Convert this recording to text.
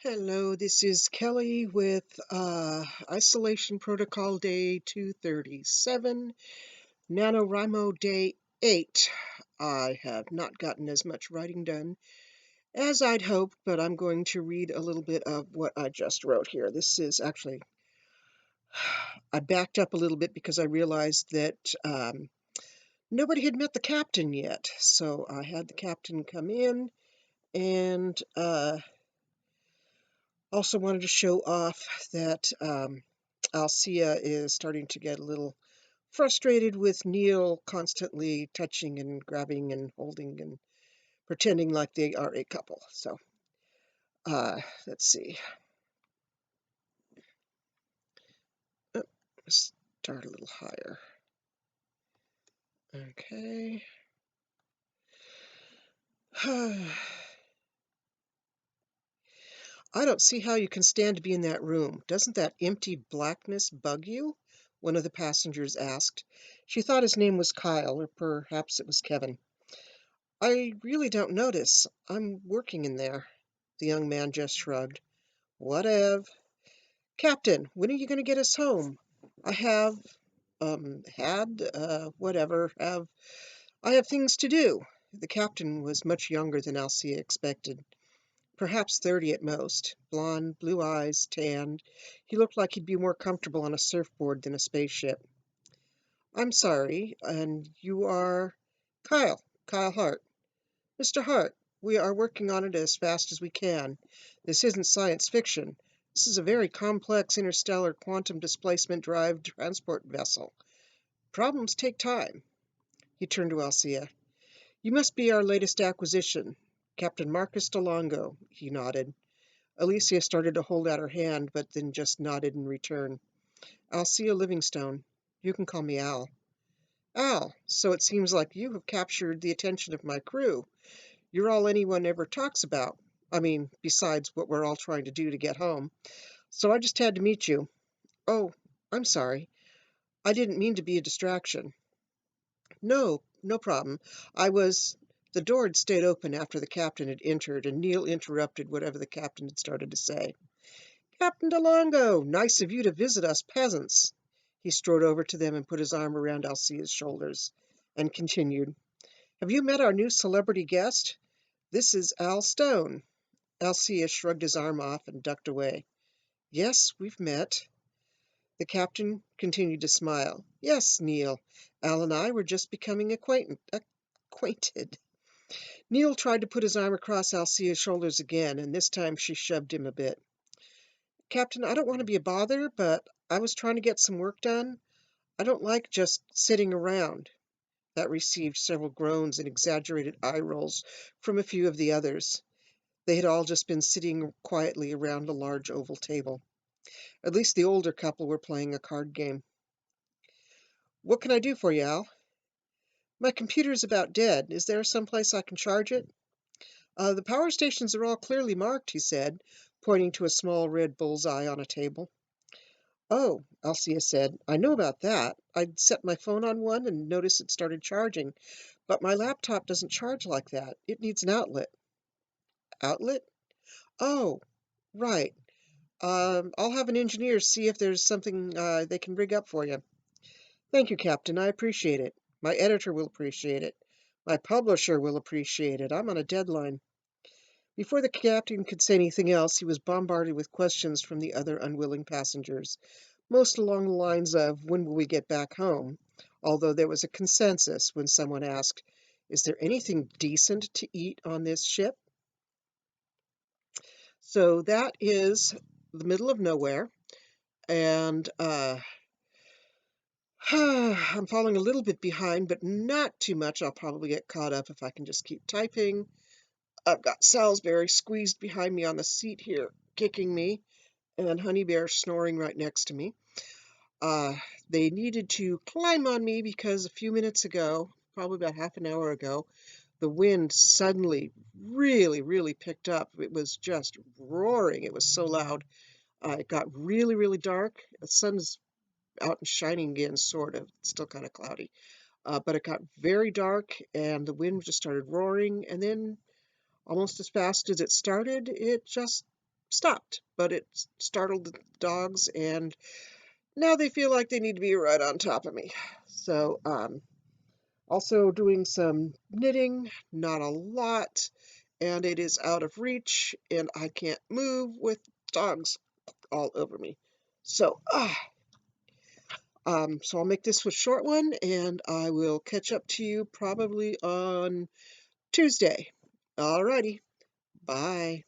Hello, this is Kelly with Isolation Protocol Day 237, NaNoWriMo Day 8. I have not gotten as much writing done as I'd hoped, but I'm going to read a little bit of what I just wrote here. This is actually, I backed up a little bit because I realized that nobody had met the captain yet. So I had the captain come in and also wanted to show off that Alcia is starting to get a little frustrated with Neil constantly touching and grabbing and holding and pretending like they are a couple. So let's see. Oh, start a little higher. Okay. I don't see how you can stand to be in that room. Doesn't that empty blackness bug you? One of the passengers asked. She thought his name was Kyle, or perhaps it was Kevin. I really don't notice. I'm working in there. The young man just shrugged. Whatever. Captain, when are you going to get us home? I have, I have things to do. The captain was much younger than Alcia expected. Perhaps 30 at most. Blond, blue eyes, tanned. He looked like he'd be more comfortable on a surfboard than a spaceship. I'm sorry, and you are Kyle Hart. Mr. Hart, we are working on it as fast as we can. This isn't science fiction. This is a very complex interstellar quantum displacement drive transport vessel. Problems take time. He turned to Alcia. You must be our latest acquisition. Captain Marcus DeLongo. He nodded. Alicia started to hold out her hand, but then just nodded in return. Alcia Livingstone. You can call me Al. Al, so it seems like you have captured the attention of my crew. You're all anyone ever talks about. I mean, besides what we're all trying to do to get home. So I just had to meet you. Oh, I'm sorry. I didn't mean to be a distraction. No problem. The door had stayed open after the captain had entered, and Neil interrupted whatever the captain had started to say. Captain DeLongo, nice of you to visit us peasants. He strode over to them and put his arm around Alcia's shoulders, and continued. Have you met our new celebrity guest? This is Al Stone. Alcia shrugged his arm off and ducked away. Yes, we've met. The captain continued to smile. Yes, Neil. Al and I were just becoming acquainted. Neil tried to put his arm across Alcia's shoulders again, and this time she shoved him a bit. Captain, I don't want to be a bother, but I was trying to get some work done. I don't like just sitting around. That received several groans and exaggerated eye rolls from a few of the others. They had all just been sitting quietly around a large oval table. At least the older couple were playing a card game. What can I do for you, Al? My computer's about dead. Is there some place I can charge it? The power stations are all clearly marked, he said, pointing to a small red bullseye on a table. Oh, Alcia said, I know about that. I'd set my phone on one and noticed it started charging, but my laptop doesn't charge like that. It needs an outlet. Outlet? Oh, right. I'll have an engineer see if there's something they can rig up for you. Thank you, Captain. I appreciate it. My editor will appreciate it. My publisher will appreciate it. I'm on a deadline. Before the captain could say anything else, he was bombarded with questions from the other unwilling passengers, most along the lines of, when will we get back home? Although there was a consensus when someone asked, is there anything decent to eat on this ship? So that is the middle of nowhere, and I'm falling a little bit behind, but not too much. I'll probably get caught up if I can just keep typing. I've got Salisbury squeezed behind me on the seat here, kicking me, and Honey Bear snoring right next to me. They needed to climb on me because a few minutes ago, probably about half an hour ago, the wind suddenly really picked up. It was just roaring. It was so loud. It got really dark. The sun's out and shining again, sort of. It's still kind of cloudy. But it got very dark and the wind just started roaring. And then, almost as fast as it started, it just stopped, but it startled the dogs, and now they feel like they need to be right on top of me. So, also doing some knitting, not a lot, and it is out of reach, and I can't move with dogs all over me. So, so I'll make this a short one, and I will catch up to you probably on Tuesday. Alrighty, bye.